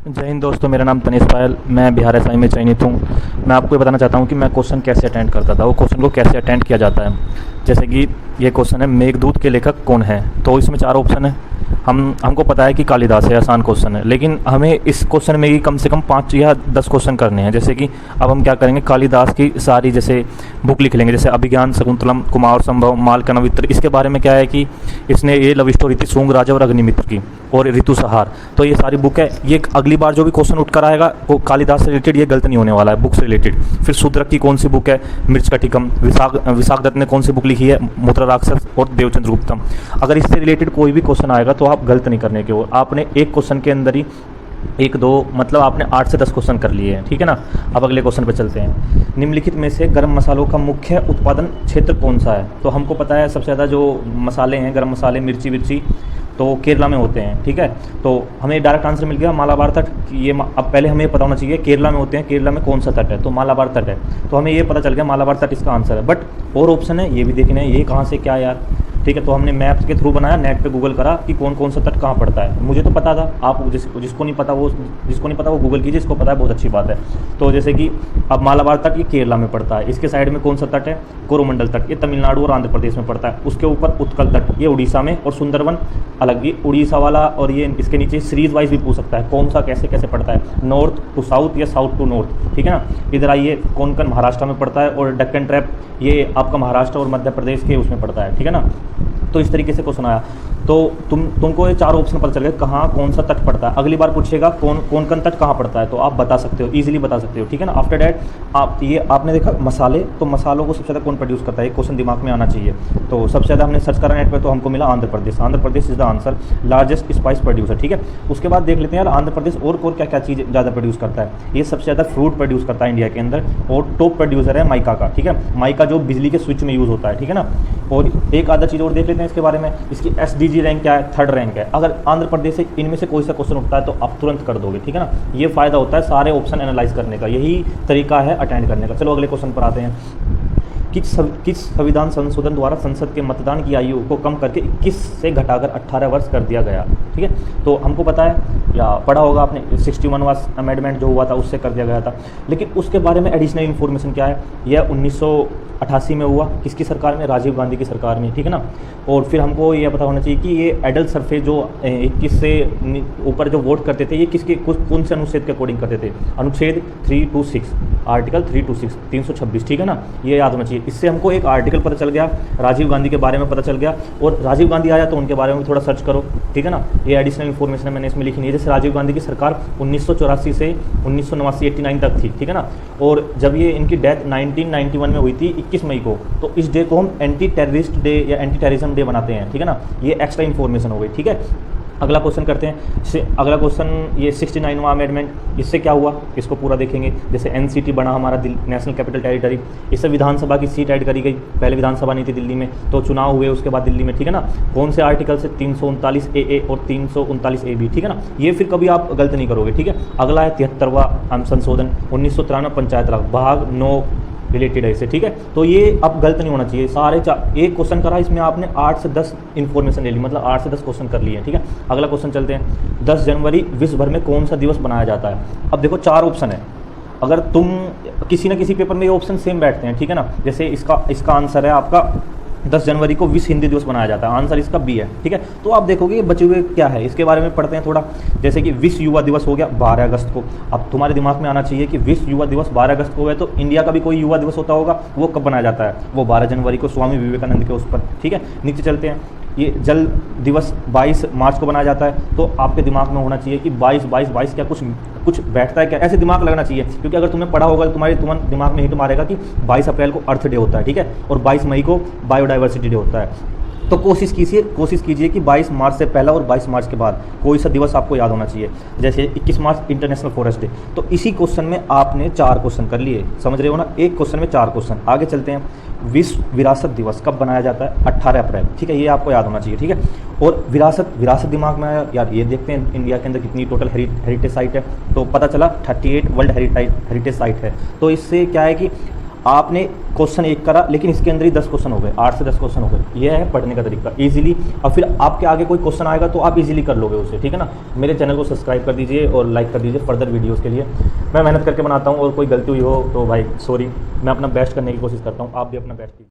जय हिंद दोस्तों, मेरा नाम तनिष पायल, मैं बिहार एसआई में चयनित हूँ। मैं आपको ये बताना चाहता हूँ कि मैं क्वेश्चन कैसे अटेंड करता था, वो क्वेश्चन को कैसे अटेंड किया जाता है। जैसे कि ये क्वेश्चन है, मेघदूत के लेखक कौन है। तो इसमें 4 ऑप्शन है। हमको पता है कि कालिदास है, आसान क्वेश्चन है, लेकिन हमें इस क्वेश्चन में ही कम से कम 5 या 10 क्वेश्चन करने हैं। जैसे कि अब हम क्या करेंगे, कालिदास की सारी जैसे बुक लिख लेंगे, जैसे अभिज्ञान, शकुंतलम, कुमार संभव, मालकनवित्र। इसके बारे में क्या है कि इसने ये लव स्टोरी थी सोंग राजा और अग्निमित्र की, और ऋतुसंहार। तो ये सारी बुक है। ये अगली बार जो भी क्वेश्चन उठ कर आएगा वो कालिदास से रिलेटेड, ये गलत नहीं होने वाला है, बुक से रिलेटेड। फिर शूद्रक की कौन सी बुक है, मृच्छकटिकम। विशाख दत्त ने कौन सी बुक लिखी है, मुद्रा राक्षस और देवचंद्र गुप्तम। अगर इससे रिलेटेड कोई भी क्वेश्चन आएगा तो आप गलत नहीं करने के हो। आपने एक क्वेश्चन के अंदर ही 1-2 मतलब आपने 8 से 10 क्वेश्चन कर लिए हैं, ठीक है ना। अब अगले क्वेश्चन पे चलते हैं। निम्नलिखित में से गर्म मसालों का मुख्य उत्पादन क्षेत्र कौन सा है। तो हमको पता है सबसे ज़्यादा जो मसाले हैं, गर्म मसाले, मिर्ची, तो केरला में होते हैं, ठीक है। तो हमें डायरेक्ट आंसर मिल गया मालाबार तट। ये अब पहले हमें पता होना चाहिए केरला में होते हैं, केरला में कौन सा तट है, तो मालाबार तट है। तो हमें ये पता चल गया मालाबार तट इसका आंसर है। बट और ऑप्शन है, ये भी देखने हैं ये कहाँ से क्या यार, ठीक है। तो हमने मैप्स के थ्रू बनाया, नेट पे गूगल करा कि कौन कौन सा तट कहाँ पड़ता है। मुझे तो पता था, आप जिसको नहीं पता वो गूगल कीजिए, जिसको पता है बहुत अच्छी बात है। तो जैसे कि अब मालाबार तट ये केरला में पड़ता है, इसके साइड में कौन सा तट है, कोरोमंडल तट, ये तमिलनाडु और आंध्र प्रदेश में पड़ता है। उसके ऊपर उत्कल तट, ये उड़ीसा में, और सुंदरवन अलग, ये उड़ीसा वाला। और ये इसके नीचे सीरीज वाइज भी पूछ सकता है, कौन सा कैसे कैसे पड़ता है, नॉर्थ टू साउथ या साउथ टू नॉर्थ, ठीक है ना। इधर आइए, कोंकण महाराष्ट्र में पड़ता है, और डक्कन ट्रैप ये आपका महाराष्ट्र और मध्य प्रदेश के उसमें पड़ता है, ठीक है ना। तो इस तरीके से क्वेश्चन आया। तो तुमको ये 4 ऑप्शन पता चल गए कहाँ कौन सा तट पड़ता है। अगली बार पूछेगा कौन तट कहाँ पड़ता है, तो आप बता सकते हो, इजीली बता सकते हो, ठीक है ना। आफ्टर डैट आपने देखा मसाले, तो मसालों को सबसे ज़्यादा कौन प्रोड्यूस करता है, एक क्वेश्चन दिमाग में आना चाहिए। तो सबसे ज़्यादा हमने सर्च करा नेट पर, तो हमको मिला Andhra Pradesh is the answer, largest spice producer, ठीक है। उसके बाद देख लेते हैं यार आंध्र प्रदेश और क्या क्या चीज़ ज़्यादा प्रोड्यूस करता है। ये सबसे ज़्यादा फ्रूट प्रोड्यूस करता है इंडिया के अंदर, और टॉप प्रोड्यूसर है माइका का, ठीक है। माइका जो बिजली के स्विच में यूज़ होता है, ठीक है ना। और एक आधा चीज़ और देख लेते हैं इसके बारे में, इसकी SDG रैंक क्या है, 3rd रैंक है। अगर आंध्र प्रदेश से इनमें से कोई सा क्वेश्चन उठता है तो आप तुरंत कर दोगे, ठीक है ना। ये फायदा होता है सारे ऑप्शन एनालाइज करने का, यही तरीका है अटेंड करने का। चलो अगले क्वेश्चन पर आते हैं। किस संविधान संशोधन द्वारा संसद के मतदान की आयु को कम करके 21 से घटाकर 18 वर्ष कर दिया गया, ठीक है। तो हमको पता है या पढ़ा होगा आपने, 61वां अमेंडमेंट जो हुआ था उससे कर दिया गया था। लेकिन उसके बारे में एडिशनल इन्फॉर्मेशन क्या है, यह 1988 में हुआ, किसकी सरकार में, राजीव गांधी की सरकार में, ठीक है ना। और फिर हमको ये पता होना चाहिए कि ये एडल्ट सरफेस जो 21 से ऊपर जो वोट करते थे, ये कौन से अनुच्छेद के अकॉर्डिंग करते थे, अनुच्छेद 326, आर्टिकल 326, 326, ठीक है ना। ये याद होना चाहिए। इससे हमको एक आर्टिकल पता चल गया, राजीव गांधी के बारे में पता चल गया, और राजीव गांधी आया तो उनके बारे में थोड़ा सर्च करो, ठीक है ना। ये एडिशनल इन्फॉर्मेशन मैंने इसमें लिखी नहीं है। जैसे राजीव गांधी की सरकार 1984 से 1989 89 तक थी, ठीक है ना। और जब ये इनकी डेथ 1991 में हुई थी 21 मई को, तो इस डे को हम एंटी टेररिस्ट डे या एंटी टेररिज्म डे बनाते हैं, ठीक है ना। ये एक्स्ट्रा इन्फॉर्मेशन हो गई, ठीक है। अगला क्वेश्चन करते हैं। अगला क्वेश्चन ये 69वां अमेंडमेंट, इससे क्या हुआ, इसको पूरा देखेंगे। जैसे NCT बना हमारा नेशनल कैपिटल टेरिटरी, इससे विधानसभा की सीट ऐड करी गई। पहले विधानसभा नहीं थी दिल्ली में, तो चुनाव हुए उसके बाद दिल्ली में, ठीक है ना। कौन से आर्टिकल से, 339 AA और 339 AB, ठीक है ना। ये फिर कभी आप गलत नहीं करोगे, ठीक है। अगला है 73वां संशोधन, 1993 पंचायत राज भाग 9 रिलेटेड है इससे, ठीक है। तो ये अब गलत नहीं होना चाहिए। सारे एक क्वेश्चन करा, इसमें आपने 8 से 10 इन्फॉर्मेशन ले ली, मतलब 8 से 10 क्वेश्चन कर लिए, ठीक है। अगला क्वेश्चन चलते हैं। 10 जनवरी विश्व भर में कौन सा दिवस बनाया जाता है। अब देखो 4 ऑप्शन है, अगर तुम किसी ना किसी पेपर में ये ऑप्शन सेम बैठते हैं, ठीक है ना। जैसे इसका आंसर है आपका 10 जनवरी को विश्व हिंदी दिवस मनाया जाता है, आंसर इसका B है, ठीक है। तो आप देखोगे ये बचे हुए क्या है, इसके बारे में पढ़ते हैं थोड़ा। जैसे कि विश्व युवा दिवस हो गया 12 अगस्त को। अब तुम्हारे दिमाग में आना चाहिए कि विश्व युवा दिवस 12 अगस्त को है, तो इंडिया का भी कोई युवा दिवस होता होगा, वो कब बनाया जाता है, वो 12 जनवरी को स्वामी विवेकानंद के उस पर, ठीक है। नीचे चलते हैं। ये जल दिवस 22 मार्च को बनाया जाता है, तो आपके दिमाग में होना चाहिए कि 22 क्या कुछ बैठता है क्या, ऐसे दिमाग लगना चाहिए। क्योंकि अगर तुमने पढ़ा होगा तो तुम्हारे दिमाग में हिट मारेगा कि 22 अप्रैल को अर्थ डे होता है, ठीक है, और 22 मई को बायोडाइवर्सिटी डे होता है। तो कोशिश कीजिए कि 22 मार्च से पहला और 22 मार्च के बाद कोई सा दिवस आपको याद होना चाहिए। जैसे 21 मार्च इंटरनेशनल फॉरेस्ट डे, तो इसी क्वेश्चन में आपने 4 क्वेश्चन कर लिए, समझ रहे हो ना, एक क्वेश्चन में 4 क्वेश्चन। आगे चलते हैं। विश्व विरासत दिवस कब बनाया जाता है, 18 अप्रैल, ठीक है, ये आपको याद होना चाहिए, ठीक है। और विरासत दिमाग में आया यार, ये देखते हैं इंडिया के अंदर कितनी टोटल हेरिटेज साइट है, तो पता चला 38 वर्ल्ड हेरिटेज साइट है। तो इससे क्या है कि आपने क्वेश्चन एक करा लेकिन इसके अंदर ही 10 क्वेश्चन हो गए, 8 से 10 क्वेश्चन हो गए। ये है पढ़ने का तरीका इजीली, और फिर आपके आगे कोई क्वेश्चन आएगा तो आप इजीली कर लोगे उसे, ठीक है ना। मेरे चैनल को सब्सक्राइब कर दीजिए और लाइक कर दीजिए फर्दर वीडियोस के लिए। मैं मेहनत करके बनाता हूँ और कोई गलती हुई हो तो भाई सॉरी, मैं अपना बेस्ट करने की कोशिश करता हूँ, आप भी अपना बेस्ट कीजिए।